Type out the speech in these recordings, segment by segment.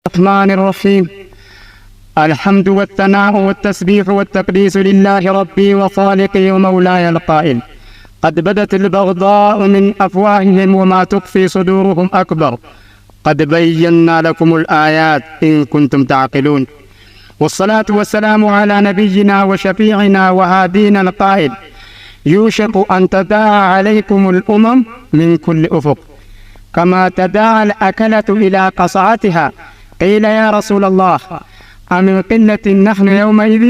الرحمن الرحيم. الحمد والثناء والتسبيح والتقديس لله ربي وخالقي ومولاي القائل: قد بدت البغضاء من أفواههم وما تخفي صدورهم أكبر، قد بينا لكم الآيات إن كنتم تعقلون. والصلاة والسلام على نبينا وشفيعنا وهادينا القائل: يوشك أن تداعى عليكم الأمم من كل أفق كما تداعى الأكلة إلى قصعتها. قيل: يا رسول الله، أمن قلة نحن يومئذ؟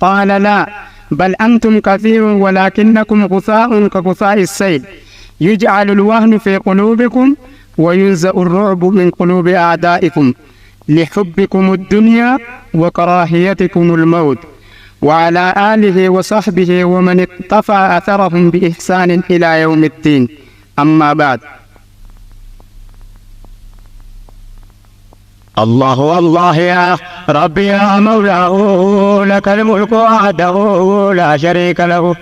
قال: لا، بل أنتم كثير ولكنكم غثاء كغثاء السيل، يجعل الوهن في قلوبكم وينزأ الرعب من قلوب أعدائكم لحبكم الدنيا وكراهيتكم الموت. وعلى آله وصحبه ومن اقتفى أثرهم بإحسان إلى يوم الدين. أما بعد. الله الله يا ربي يا مولاه، لك الملك وحده لا شريك له.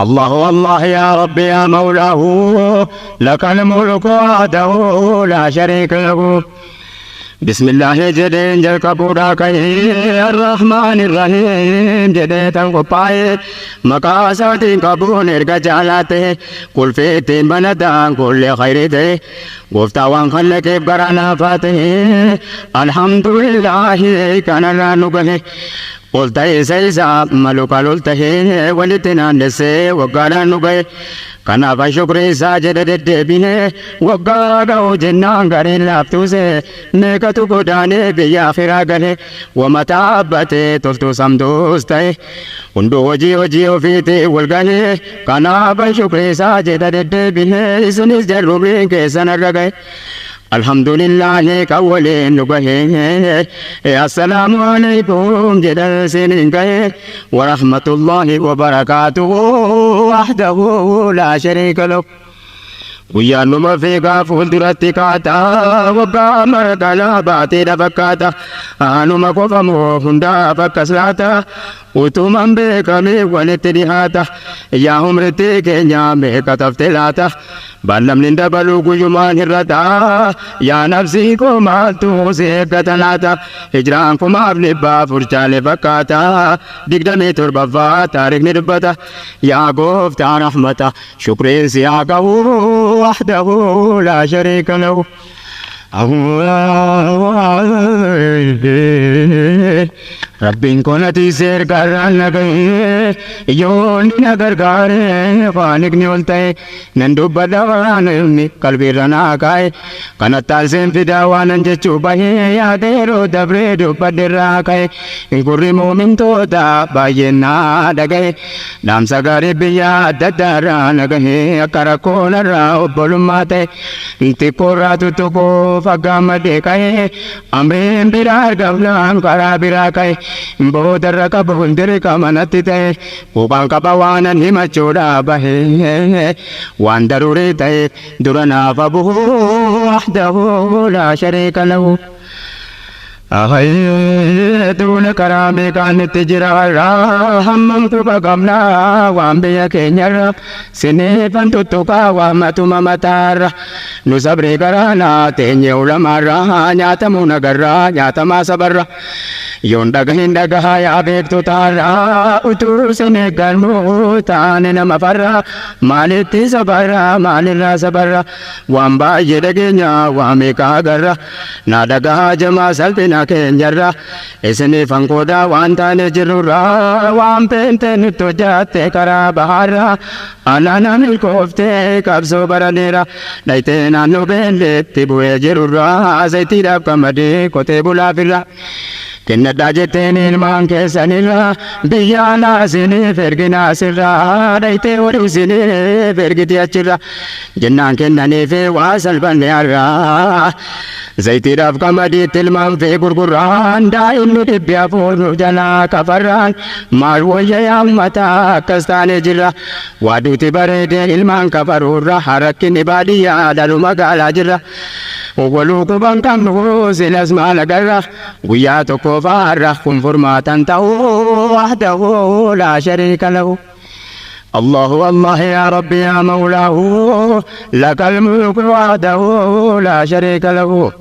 الله الله يا ربي يا مولاه، لك الملك وحده لا شريك له. بسم الله جدين جلك بوراكي الرحمن الرحيم جديتن قبائي مقاساتين قبون ارقجالاتي قل فيتين بندان كل خيرتي قفتاوان خلق برانا فاتي الحمد لله كان لا نبهي قلت سيسا ملوك للته ولتنا نسي وقالا نبهي كنا فشكري ساجد الدبيه وقالا وجنان غرين لافتوسي نكتو قداني بيا فراغلي ومتابتي تلتو سمدوستي وندو وجي وفيتي والغني كنا فشكري ساجد الدبيه سنس جربين كيسان الرغي الحمد لله كولين نبهي. السلام عليكم جدل سنين ورحمة الله وبركاته وحده لا شريك له. ويا نما فيقا فولدرتي كاتا وقام كلا باتي دفكاتا نما قفمو هندا فكسلاتا وتومن بكمي ونتديهاتا يا همرتي كينيا ميكا تفتلاتا بلم لندا بلوغ يمان هرتا يا نفسي كما توسي كتلاتا هجران كما ابنبا فرشالي فكاتا دقدمي تربفا تاريخ نربتا يا قفتا رحمتا شكري سياقا وحده لا شريك له. ربين كونتي سير كران لگے يون نگر گارے خانق نولتے نندو بدوان قلبي رنا کائے کنتال سين فداوان جچو بہے یادیرو دبریدو بدرا کائے گوری مومن توتا باینا دگے نام سگارے بیا دداران لگے کرکون راو بلوماتے تکو راتو تکو فقام دیکھائے امرین برار گفلان کرا برا کائے بودر کا بندر کا منت تے وبان کا بوانا نما چوڑا بہے وان ضروری تے درنا فبو وحده لا شريك له. دون كرامي كانت تجرى هممت بقمنا وانبيا كينير سنفن تتوكا وامتما متار نصبري كرانا تيني ولمارا نياتمونا غرا نياتما صبرا يوندغهن دغها يا بيكتو تارا اتوسني غرمو تاننا مفرا مالتي صبرا مالنا صبرا وامبا يدغنيا واميكا غرا نادغها جما سلبنا كنجرا اسني فانكودا وانتا نجرورا وامبنتن توجاتي كرا بحارا انا نمل كوفتي كبسو برانيرا نايتنا نوبين لتبوي جرورا زيتي داب كمدي كوتي بولا فيرا كن داجتين المان كسنيلا بيانا سني فرغنا سرا نايتي ورسني فرغتي اچرا جنان كنني في واسل بنيارا زيتي داب كمدي تلمان في غرغران داينو دبيا فورو جنا كفران مارويا يامتا كستاني جرا وادوتي بريد المان كفرورا حركني باديا دالو مقالا جرا وولوك بانكم نوز الاسماء لقرا وياتو كفارا كن فرماتا تاو وحده لا شريك له. الله الله يا ربي يا مولاه، لك الملك وحده لا شريك له.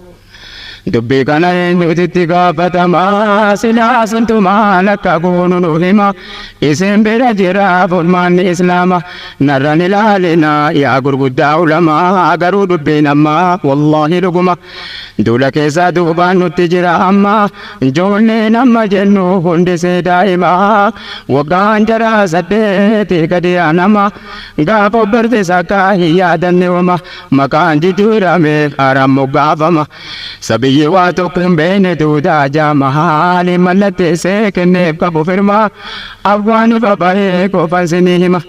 dubbii kana eenyuutti gaafatamaa silaa suntumaan akka goonu nu hima isin bira jira furmaanni islaama narran ilaalina yaa gurguddaa ulamaa garuu dubbiin ammaa wallaahi dhuguma duula keessaa duubaan nutti jira amma ijoolleen amma jennu hundisee daa'ima waggaan jara 8 gadi aanama gaafa obbartes akka hin yaadanne wama maqaan jijjiirame haram moggaafama sabiyyi waa tokko hin beekne duudaa jaama haali mallatteessee kenneef qabu firma abbaan baba'ee qofan sinii hima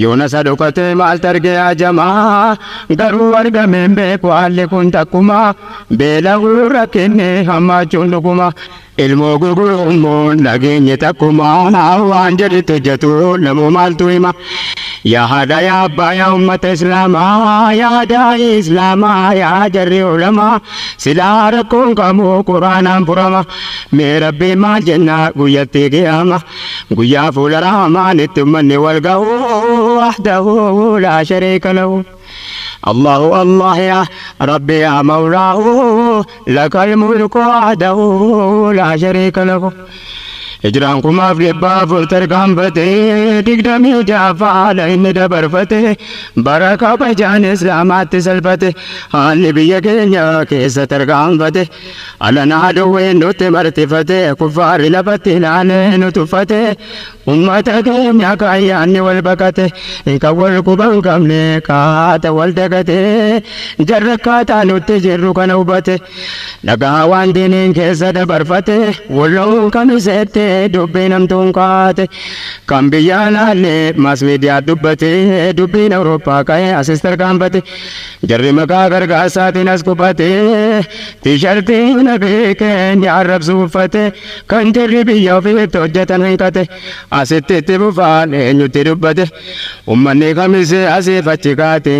yoona sadukatee maal targee ajamaa garuu argame hin beeku haalli kun takkuma beela'uu rakkenne hammaachuun dhuguma ilmoo gurguruun nageenye takkuma waan jedhetti hojjetu namuu maaltu hima yaa haadha yaa abbaa yaa ummata islaamaa yaa daa'ii islaamaa yaa jarri ulamaa silaa rakkoon kamuu quraanaan furama mee rabbii maal jenna guyyatti qiyama guyyaa fuula rahmaan itti ummanni wal ga'u wahdahu laa shariika lahu الله الله يا ربي يا مولاه لك الملك وحده لا شريك له إجرانكم أفلي بافل ترقام فتي تقدمي جافا لإن دبر فتي بركة بجان إسلامات سلفتي هالي بيكينيا كيس ترقام فتي على نادوين نوتي مرتفتي كفار لفتي لانين تفتي أمتك يا كاياني والبكتي كوال كبان كمني كات والدكتي جركاتا نوتي جرو كنوبتي لقاوان دينين كيس دبر فتي ولو كمسيتي dubbiin hamtuun kaate kan biyyaa laalle masmiidiyaa dubbate dubbiin awurooppaa ka'ee asis tarkaanfate jarri maqaa gargaarsaatiin as qubate tiishartii na beekeen arrabsu uffate kan jarri biyya ofiitti hojjetan hinkate asitti itti bufaan eenyutti dubbate ummanni kamise asiif achi kaate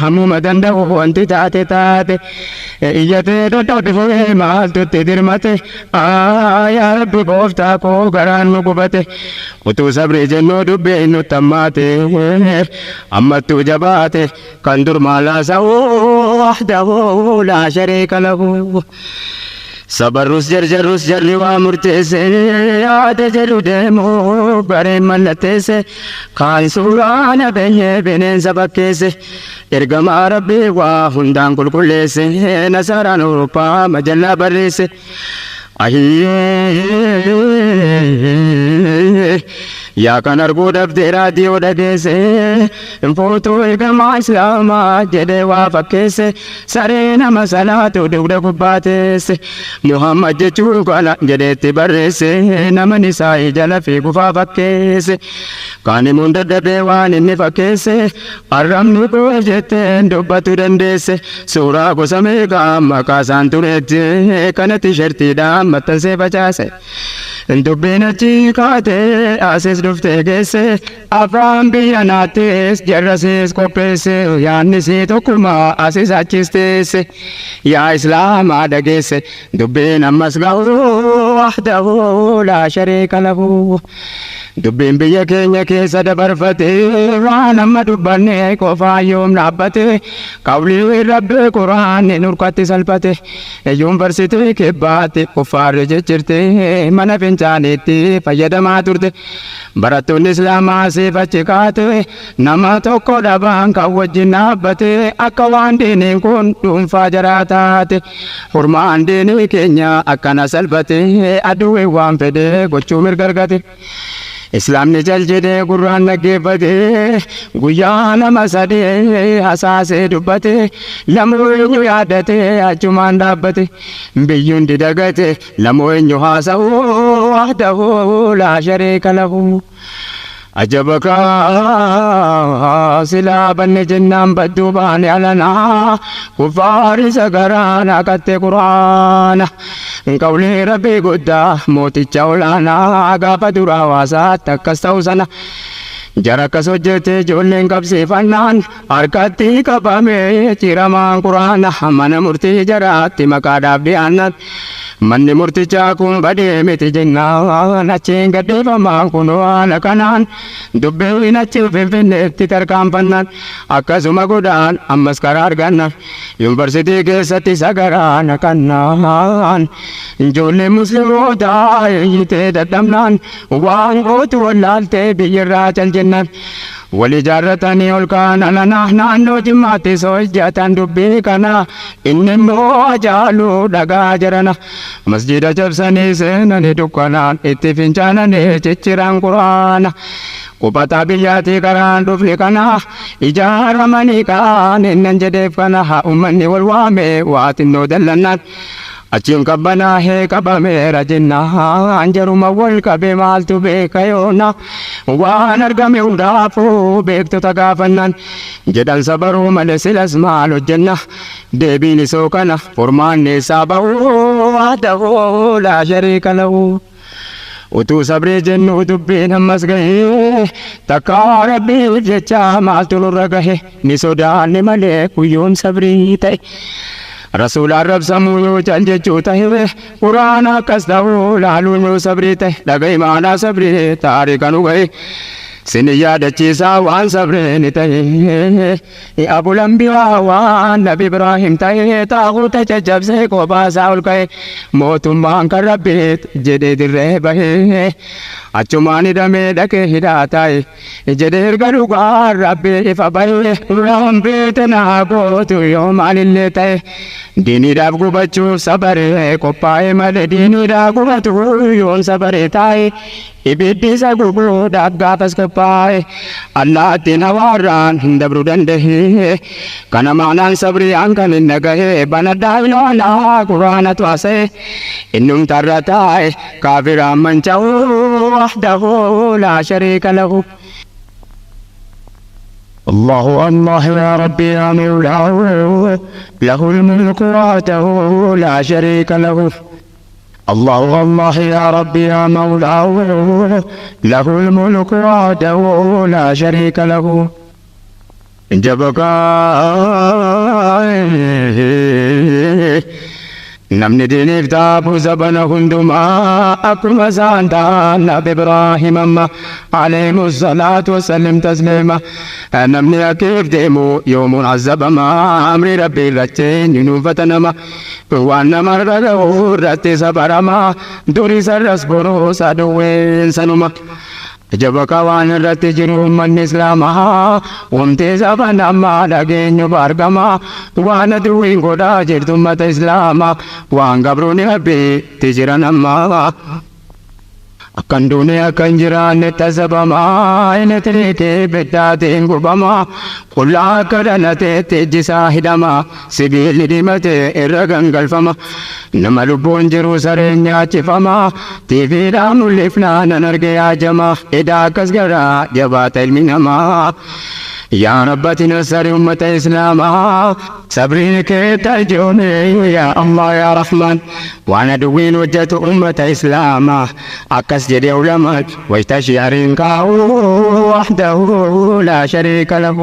hammuma danda'u wanti taate taate iyyatee dhodhootti fuudhee maaltu itti dirmate yaa rabbi gooftaa ko garaan nu gubate utuu sabrii jennuu dubbiin nutti hammaate ammattuu jabaate kan dur maalaasaa'u wahdahu laa shariika lahu sabarrus jarjarrus jarri waa murteesse yaada jedhu deemu bareen mallatteesse kaan suuraa nabeenye bineensa bakkeesse ergamaa rabbii waa hundaan qulqulleesse nasaraan awurooppaa majallaa barreesse yaa kan arguu dhabdee raadiyoo dhageesse footuu ergamaa islaamaa jedhee waa fakkeesse saree nama salaatu dugda gubbaateesse muhammad jechuu kana jedheetti barreesse nama nisaa jala fiigufaa fakkeesse kan himuun dadhabee waan inni fakkeesse arrabni koo jetteen dubbatu dandeesse suuraa gosa meeqaa maqaa isaan tureetti kana tishertiidhaan maxxansee facaase dubbiin achi kaate asis dhuftee geesse afaan biyya naattees jarrasis qopheesse yaannisii tokkuma asis achis teesse yaa islaamaa dhageesse dubbiin ammas ga'u wahdahu laa shariika lahu dubbiin biyya keenya keessa dabarfate waan amma dubbanne qofaa yoom dhaabbate qawlii rabbi quraanni nurkatti salphate yuunivarsiitii kibbaatti kuffaarri jechirte mana fincaaniitti fayyadamaa turte barattoonni islaamaa siif achi kaate nama tokko dhabaan kan wajjin dhaabbate akka waan diiniin kun dhuunfaa jaraa taate hurmaan diinii keenya akkana salphate aduwwi waan fedhe gochuu mirgargate islaamni jal jedhee gurraan dhaggeeffate guyyaa nama sadii hasaasee dubbate lamoo eenyu yaadate achumaan dhaabbate biyyuun didagate lamoo eenyu haasa'u wahdahu laa shariika lahu أجبك سلا بن جنان بدوبان علنا كفار سكرانا كت قرآن قولي ربي قد موتي جولانا غاب درا واسات كستوسنا جرك سجت جولين قبسي فنان أركتي كبامي تيرمان قرآن من مرتي جرات مكاداب ديانات manni murtichaa kun badee miti jennaan achiin gadhiifamaan kun waan kanaan dubbiin achi finfinneetti tarkaanfannaan akkasuma godhaan ammas karaa argannan yuunivarsiitii keessatti sagaraan kannaan ijoollee musliimootaa eeyyitee dadhabnaan waan gootu wallaaltee biyyirraa cal jennan wal ijaarratanii ol kaanana naannoo jimmaatti hojjetan dubbii kana inni immoo ajaaluu dhagaa jirana masjida cabsanii seenanii dukkanaan itti fincaananii cicciraan quraana qubataa biyyaatii karaan dhufni kana ijaaramanii kaan innan jedheef kana ummanni wal waame waa xinnoo dallannaan achiin qabbanaahee qabameera jennaan jaruma wal qabe maaltu beeka yoona waan argame hundaafuu beektota gaafannaan jedhan sabaruu malee silas maal hojjenna deebiin isoo kana furmaanni isaa bahuu adahuu laa shariika lahu utuu sabrii jennu dubbiin ammas gahee takkaa rabbii jecha maaltu nurra gahe ni sodaanne malee kuyyoon sabrii ta'e رسول الرب سمو جنجو تهوه قرآن كستو لالو صبري ته لغي معنا صبري تاريخ نوغي سنيا دچيسا وان صبري ته ابو الانبياء وان نبي ابراهيم ته تاغوت جب سے کو باساول کئ موت مان کر ربي جدي در به اچماني دمه دك هداتاي جدير غرغار ربي فباي رام بيتنا بوت يوم عليته ديني داب غبچو صبر کو پائے مل ديني داب غبچو يوم صبر تاي ibiddi isa gurguruudhaaf gaafas qophaa'e allaatti nawaarraan hin dabru danda'e kana maanaan sabrii hankan hin dhagahe bana daa'imnoolaa quraanatu haasa'e innum tarra taa'e kaafiraan manca'uu wahdahu laa shariika lahu الله الله يا ربي يا مولاه له الملك وحده لا شريك له الله الله يا ربي يا مولاه له الملك وحده لا شريك له جبك نمني ديني فتابو زبنا هندما أكرم سانتا نبي إبراهيم أما عليه الصلاة والسلام تسليما نمني أكيف ديمو يوم عزب ما أمري ربي رتين ينوفتنما وانا مرده رتي سبرما دوري سرس برو سادوين سنما جبك وان رتي جرو من إسلاما ومتي زبنا ما لغين بارغما وانا دوين قدا جرتم إسلاما وان قبروني أبي تجرنا ما akan dunia akan jiraanne tasabamaa inni tiriikee beddaatiin gubamaa qullaa kadhanatee teejjisaa hidhamaa sibiilli dhimatee irra gangalfama nama lubbuun jiru sareen nyaachifamaa tiifiidhaan mul'ifnaa nan arge yaajamaa edaa akkas garaa jabaata ilmi namaa يا ربتي نصر أمة إسلاما صبرينك ترجوني يا الله يا رحمن وانا دوين وجهت أمة إسلاما أكس جدي علمك ويتشيرين كاو وحده لا شريك له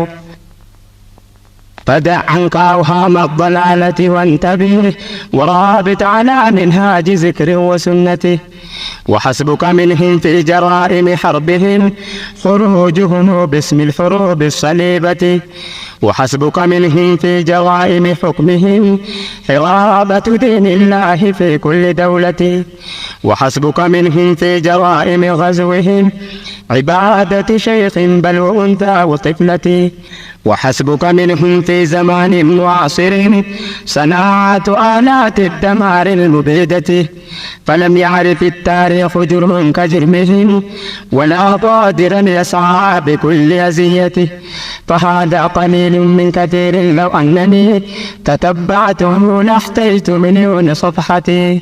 فدع عنك أوهام الضلالة وانتبه ورابط على منهاج ذكر وسنته وحسبك منهم في جرائم حربهم خروجهم باسم الحروب الصليبة وحسبك منهم في جرائم حكمهم حرابة دين الله في كل دولة وحسبك منهم في جرائم غزوهم عبادة شيخ بل وأنثى وطفلة وحسبك منهم في زمان معاصر صناعة آلات الدمار المبيدة فلم يعرف التاريخ جرم كجرمهم ولا قادرا يسعى بكل أزيته فهذا قليل من كثير لو أنني تتبعته لاحتجت مليون صفحتي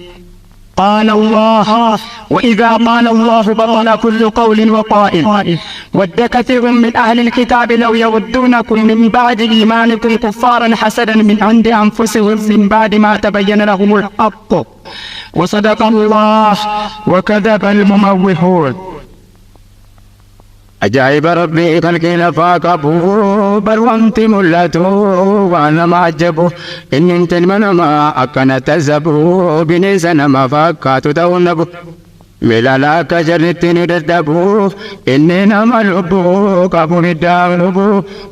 قال الله وإذا قال الله بطل كل قول وقائل ود كثير من أهل الكتاب لو يودونكم من بعد إيمانكم كفارا حسدا من عند أنفسهم من بعد ما تبين لهم الحق وصدق الله وكذب المموهون ajaa'iba rabbii kalqii lafaa qabu bar wanti mul'atu waan nama ajabu inni ilma namaa akkana tasabu bineensa nama fakkaatu ta'uu nabu milala akka jarritti ni dadhabu inni nama lubbu qabu midhaan lubu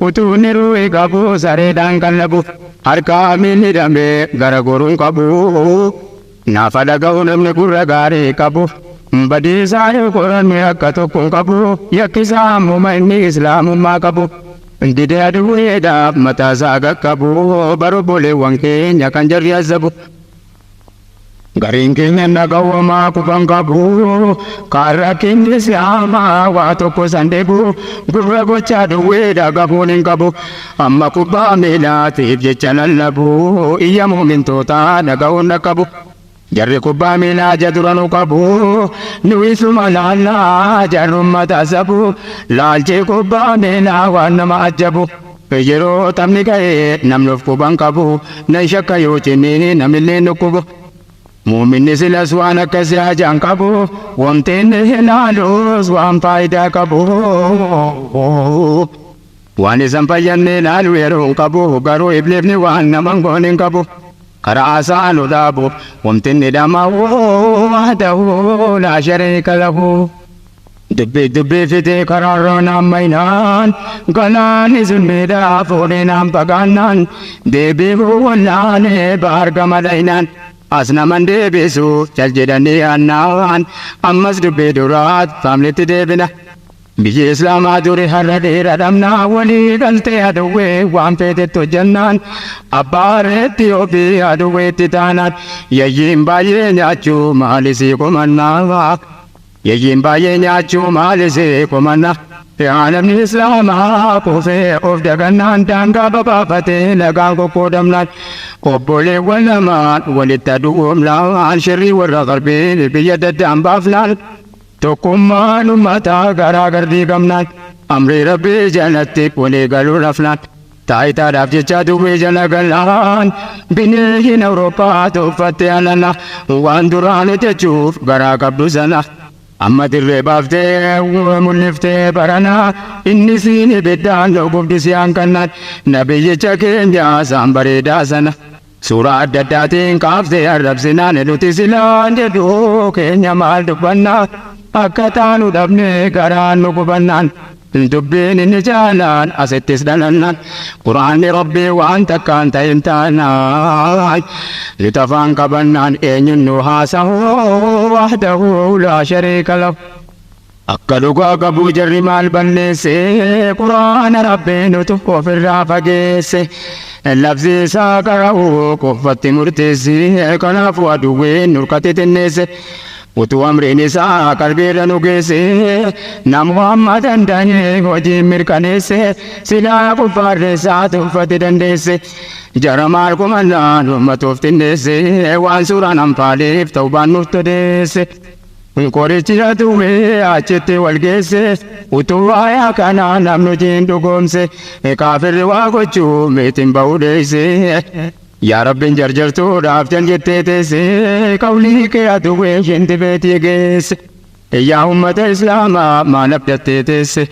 utuu ni ru'i qabu sareedhaan kan labu harkaa miilli hidhamee gara goruun qabu naafa dhaga'u namni gurra gaarii qabu badiisaa yoo qoranne akka tokko qabu yakkisaa ammuma inni islaamummaa qabu didee aduwweedhaaf mataasaa qaqqabu barobboleewwan keenya kan jarri azabu gariin keenya dhaga'uumaa kuban qabu kaarra keenya islaamaa waa tokko san deebu gurra gochaa aduwweedhaa qabuun hin qabu amma kubbaa miilaatiif jecha lallabu iyya muumintootaa dhaga'uun dhaqqabu jarri kubbaa miilaa jaduranu qabu nuwisuma laallaa jarrummaa tasabu laalchee kubbaa miilaa waan nama ajabu yeroo taphni ga'ee namni of quban qabu nan shakka yoo jennee namillee dhukkubu muuminni silas waan akkasii ajaan qabu wantinni ilaalus waan faayidaa qabu waan isan fayyadne ilaalu yeroo qabu garuu ibliifni waan nama goone hin qabu karaa saanu dhaabu wantinni dhamaa wahdahu laa shariika lahu dubbii fitee karaarra naammaynaan galaanni zulmiidhaa fuudhee naan fagaannaan deebi'uu wallaanee baargama dhaynaan as naman deebisu jal jedhanii annaan ammas dubbii duraat faamlitti deebina biyyi islaamaa duri har'a dheera dhabnaa walii galtee aduwwee waan feetetti hojjannaan abbaareetti ofii aduwweetti taanaan yayyiin baay'ee nyaachuu maalisii qomannaa yayyiin baay'ee nyaachuu maalisii qomannaa namni islaamaa kufee of dagannaan daangaa babaafatee lagaan kokkoodamnaan obboleewwan lamaan walitti aduwwomnaan shirrii warra qalbii biyya daddaan baafnaan tokkummaan ummataa garaa gardii gamnaan amrii rabbii jalatti walii galuu rafnaan taayitaadhaaf jecha duwwee jala galaan bineeyyiin awurooppaa tuffattee alana waan duraan jechuuf garaa qabdu sana amma dirree baaftee mul'iftee baranaa inni siin ibiddaan gubdi siyaan kannaan nabiyyicha keenya isaan bareedaa sana suuraa adda addaatiin kaaftee arrabsinaan nuti silaan jedhu keenya maal dubbannaa akka taanu dhabnee garaan nu gubannaan dubbiin inni jaalaan asittis dhalannaan quraanni rabbii waan takkaan ta'in taanaan litafaan qabannaan eenyun nu haasa'u wahdahu laa shariika lahu akka dhugaa qabuu jarri maal balleesse quraana rabbii nutu ofirraa fageesse labsi isaa qara'uu qoffatti murteesse kanaafuu aduwween nurkatti xinneesse utuu amriin isaa qalbiirra nu geesse nama amma danda'ee hojii mirkaneesse silaa kuffaarra isaa tuffatti dandeesse jara maal kumannaan ummatuuf xinneesse waan suuraan anfaaleef ta'u baannuuf todeesse qorichi aduwwee achitti wal geesse utuu waayaa kanaa namnu jiin dhugoomse kaafirri waa gochuu miitiin ba'uu deesse yaa rabbiin jarjartuudhaaf jan jettee teesse qawlii kee aduwwee shinti beetii geesse yaa ummata islaamaa maal abdattee teesse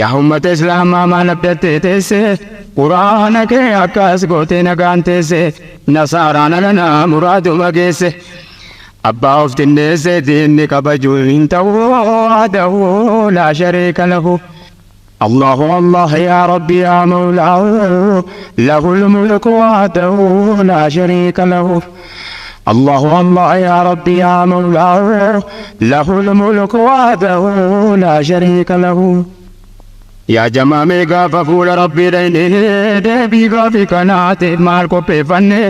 yaa ummata islaamaa maal abdattee teesse quraana kee akkas gootee nagaan teesse nasaaraan alanaa muraaduma geesse abbaa of xinneesse diinni kabajuu hin ta'u wahdahu laa shariika lahu الله الله يا ربي يا مولاه له الملك وحده لا شريك له الله الله يا ربي يا مولاه له الملك وحده لا شريك له يا جماعة غفور ربي ديني دبي غفي كنات مالكو بفني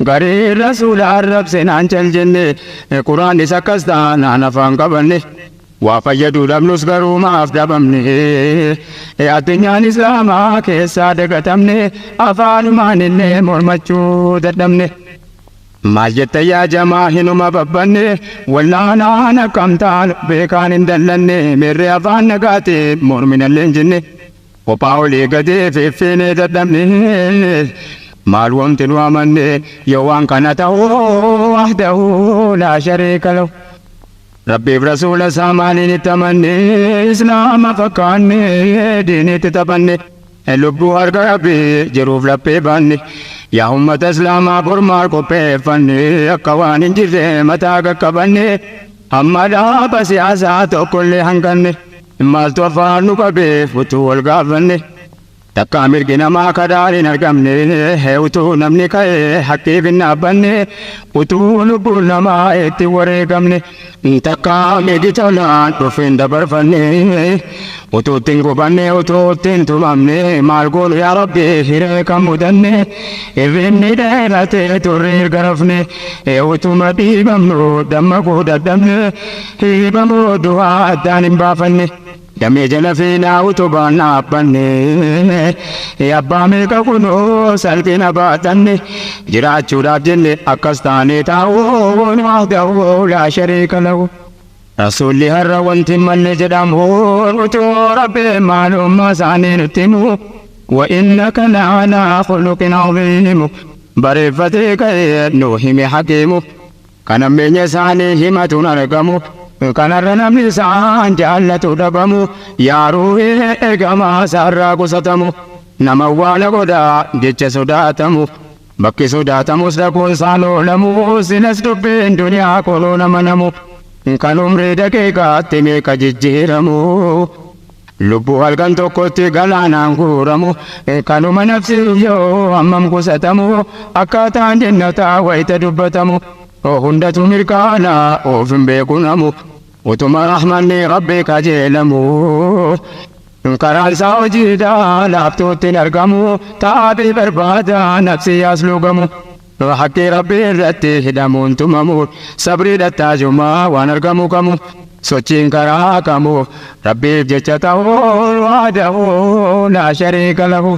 غري رسول الرب سنان جنة قرآن سكستان أنا فانقبني وفيدو دبلوس غرو ما أفدبمني أدنيان إسلاما كيسا دقتمني أفعل مانني مرمجو ددمني ما جت يا جماعة نما ببني ولا أنا كمتان بكان دلني مري أفعل نقاتي مرمن اللنجني وباولي قدي في فيني ددمني مالوم تنوامني يوان كانت وحده لا شريك له Rabbiif rasuula saamaaniin itti amanne islaama fakkaanne diiniitti taphanne lubbuu harka rabbii jiruuf laphee baanne yaa ummata islaamaa bormaal qopheeffanne akka waan hin jirre mataa qaqqabanne amma dhaaba siyaasaa tokkollee hanqanne maaltu afaan nu qabeef utuu wal gaafanne takka mirgi namaa kadhaan hin argamne utuu namni ka'ee haqqiif hin dhaabbanne utuu lubbuun namaa itti wareegamne takka mirgi tolaan dhufeen dabarfanne utuu ittiin gubanne utuu ittiin tumamne maal goonu yaa rabbi hiree kan mudanne irrinni dheeratee turre garafne utuma dhiibamnu dammaquu dadhabne hiibamuu du'aa addaan hin baafanne damee jala fiinaa utubaan dhaabbanne abbaa meeqa kunoo salphina baatanne jiraachuudhaaf jenne akkas taanee taa'uu wahdahu laa shariika lahu rasuulli har'a wanti malle jedhamu utuu rabbee maalummaa isaanii nutti himu وإنك لعلى خلق عظيم bareeffatee ka'ee nu hime hakiimu kan ammeenya isaanii himatuun argamu kanarra namni isaan jaallatu dhabamu yaaruu eegamaa isaarraa qusatamu nama awwaala godhaa jecha sodaatamu bakki sodaatamus dhaquun isaan oolamu sinas dubbiin duniyaa koloo nama namu kan umrii daqiiqaatti meeqa jijjiiramu lubbuu halkan tokkotti galaanaan guuramu kanuma nafsiyyoo hammam qusatamu akkaataan jannataa wayita dubbatamu hundatu mirkaana of hin beekunamu utuma rahmanni rabbii kajeelamu karaan isaa hojiidhaa laaftuutti hin argamu taabii barbaada nafsi yaas lugamu haqqii rabbii irratti hidhamuun tumamu sabrii dhattaajumaa waan argamu kamu sochiin karaa kamu rabbiif jecha ta'uu waadahu laa shariika lahu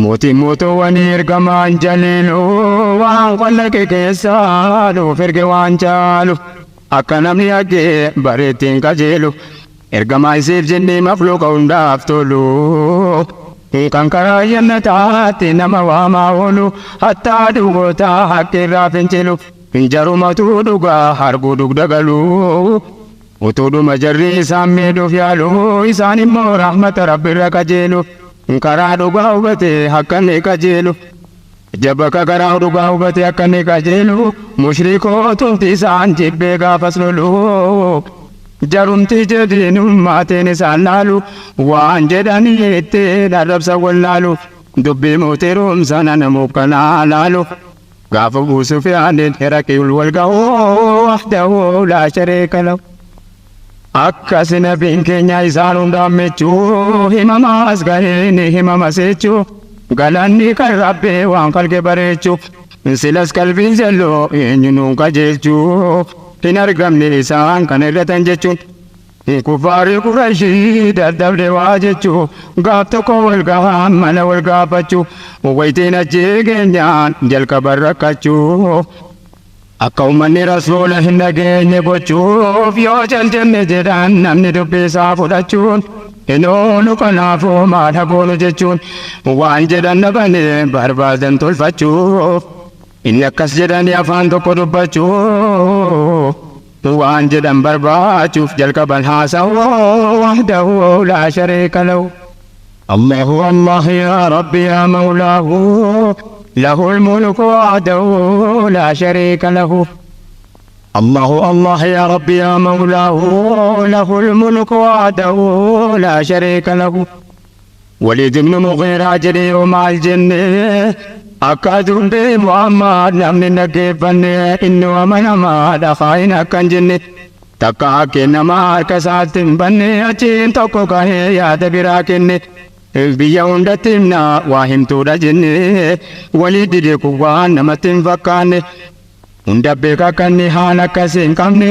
mootiin mootuwwanii ergamaan jaliilu waan qolaqe keessaa nuuf erge waan caalu akka namni argee bareettiin qajeelu ergamaa isiif jennee mafluuqa hundaaf tolu kan karaa jannataatti nama waamaa oolu hattaa dhugootaa haqqirraa fincilu jarumatu dhugaa arguu dugda galu utuudhuma jarri isaan miidhuuf yaalu isaan immoo rahmata rabbirra qajeelu karaa dhugaa hubate akkanni qajeelu jabaka karaa dhugaa hubate akkanni qajeelu mushrikootumti isaan jibbee gaafas lolu jarumti jedhiinummaatiin isaan laalu waan jedhanii itti dharrabsa wallaalu dubbii mootii rumsana namuuf kanaa laalu gaafa buusuuf yaadeen heraqiul walga'uu wahdahu laa shariika lahu akkas nabiin keenya isaan hundaan mechuu himamaas ga'een himamas jechuu galanni kan rabbee waan kalqe bareechuu silas qalbiin jalloo eenyunuun qajeelchuu hin argamne isaan kan irratan jechuun kuffaarri qurashii dadhabde waa jechuu gaaf tokko wal gahaan mana wal gaafachuu waytiin achii keenyaan jalqaban rakkachuu akka ummanni rasuula hin dhageenye gochuuf yoo jaljanne jedhan namni dubbisaa fudhachuun hin oolu kanaafuu maal hagoonu jechuun waan jedhan dhabane barbaadan tolfachuuf inni akkas jedhanii afaan tokko dubbachuu waan jedhan barbaachuuf jalqaban haasa'uu wahdahu laa shariika lahu Allahu Allah ya Rabbi ya Mawlahu lahu al-mulku wahdahu laa shariika lahu Allahu Allah ya Rabbi ya Mawlahu lahu al-mulku wahdahu laa shariika lahu Walid ibn Mughira jedhee maal jenne akkaaduun bee Muhammad namni dhaggeeffanne inni amanamaa dhafaayin akkan jenne takka hakkee nama harka isaatti hin banne achiin tokko kahee yaada biraa kenne biyya hundatti himna waa himtuudha jenne walii dide kun waan namatti hin fakkaanne hunda beeka akkanni haala akkasii hin qabne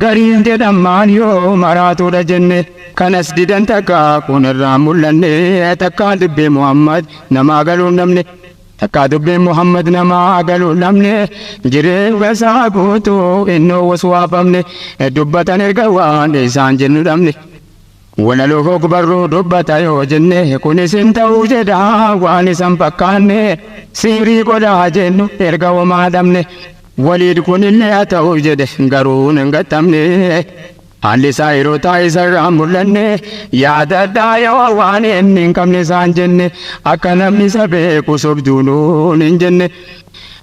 gariin jedhamaan yoo maraatuudha jenne kanas didan takka kun irraa mul'anne takka dubbee Muhammad namaa galuun namne takka dubbiin Muhammad namaa galuun namne jireenya isaa guutuu innoo waswaafamne dubbatan erga waan isaan jennu dhabne walaloo koo barruu dubbata yoo jenne kunis hin ta'uu jedha waan isan fakkaanne siirii godhaa jennu erga homaa dhabne وليد كن اللي توجد قرون قتمني علي سايرو تايسر أمرلني يا دادا واني إني كم نسان جنة أكنم نسبة كسب جنون جنة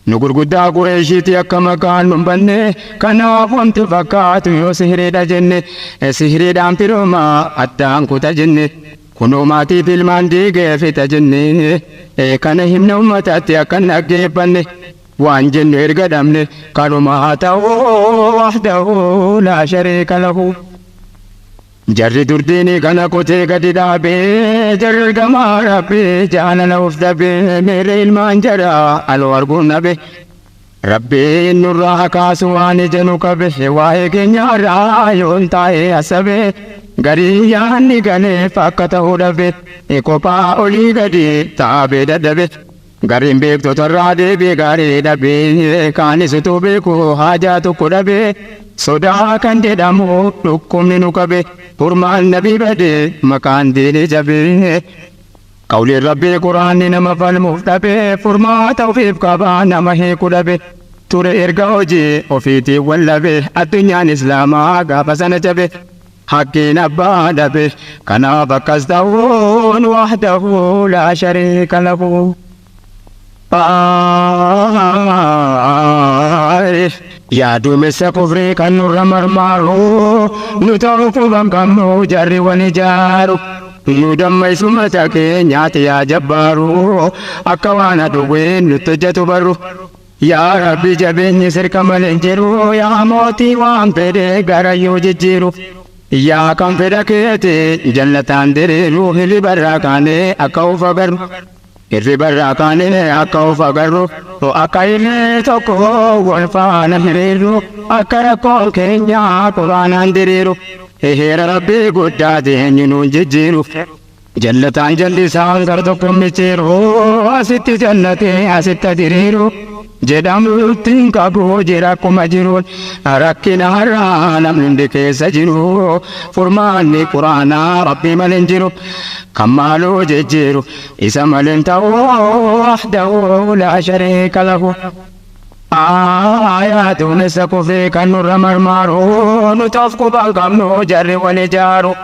نقول قدا قريشتي أكما كان من بني كنا فهمت فكات يو سهري دا جنة سهري دام تروما أتان كتا جنة كنو ماتي في الماندي في تجنة كان هم نومة أتيا كان أجيبني وان جنة إرقدمني كانوا ما وحده لا شريك له جري درديني كان كوتي قدي دابي جري القمار ربي جانا نوفد بي ميري المانجرة الورقون نبي ربي النور كاسواني جنوك به واهي كنيارا يونتاي أسبي غرياني غني فاكته دبي إكوبا أولي قدي تابي دبي غريم بيك تترادي بي غري دبي كاني ستوبي كو حاجاتو كدبي صدا كان دمو لكم ننكبه فرما النبي بدي مكان ديني جبه قول ربي قرآن نما فالمفتبه فرما توفيق كبا نما هي كدبه تور إرقاوجي وفيتي واللبه الدنيا نسلاما غابا سنجبه حقي نبا دبه كنا بكستون وحده لا شريك له يا دومس كفري كنور مرمارو نتوقف بانكمو جري ونجارو ندم سمتك نياتي يا جبارو أكوانا دوين نتجت برو يا ربي جبيني سرك ملنجرو يا موتي وان بيري غريو ججيرو يا كم فدكيتي جنة دري روحي لبراكاني أكوف برو irri barraaqaanee akka of agarru akka illee tokko wal faana hiriirru akka rakkoon keenya quraanaan diriiru heera rabbii guddaa teenyu nuun jijjiiru jallataan jallisaan gar tokko michiiru asitti jallatee asitti diriiru jedhamuttiin qabu jira akkuma jiruun rakkina har'aa namni hundi keessa jiru furmaanni quraanaa rabbii malee jiru kan maaloo jijjiiru isa malee ta'u wahdahu laa shariika lahu آياتون سكوفي كنور مرمارو نتوفق بانكمنو جري ونجارو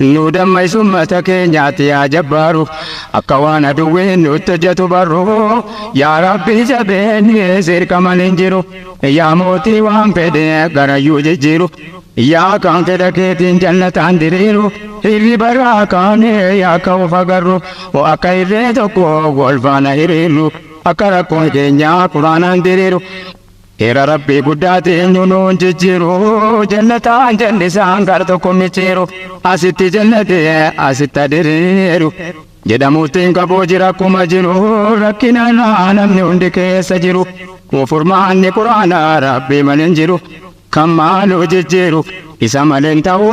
نودم سمتك نياتي يا جبارو أكوانا دوين نتجتو برو يا ربي جبيني سير كمان انجرو يا موتي وان فدي غريو ججيرو يا كان كدكيتين جنة اندريرو هيري براكاني يا كوفا غرو وأكايري تكو غولفانا هيريرو أكرا كون كينيا قرآن ديرو إيرا ربي قداتي نونون ججيرو جنة جنة سانغارتو كوميتيرو أسيتي جنة أسيتا ديرو jedhamuutiin qaboo jira akkuma jiru rakkina namni hundi keessa jiru furmaanni quraanaa rabbii malee jiru kan maaloo jijjiiru isa malee ta'u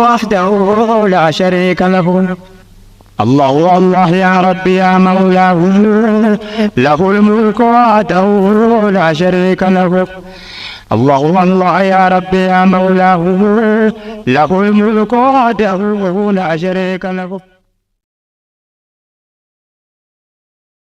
wahdahu laa shariika lahu الله الله يا ربي يا مولاه له الملك وحده لا شريك له الله الله يا ربي يا مولاه له الملك وحده لا شريك له